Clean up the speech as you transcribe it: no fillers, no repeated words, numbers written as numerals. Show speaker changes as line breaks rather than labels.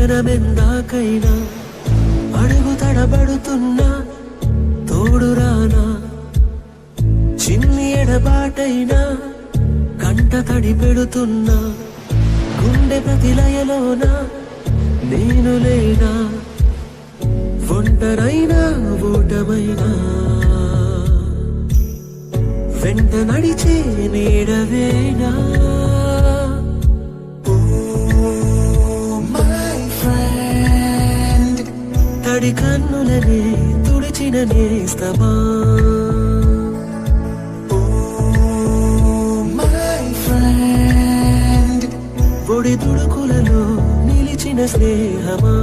పయనమెందాకైనా అడుగు తడబడుతున్నా తోడురానా, చిన్ని ఎడబాటైనా కంట తడి పెడుతున్నా, గుండె ప్రతిలయలోన నేను లేనా, ఒంటరైనా ఓటమైనా వెంట నడిచే నీడవేనా. తడి కన్నులనే తుడిచిన నేస్తమా, ఒడి తుడుకులలో నిలిచిన స్నేహమా.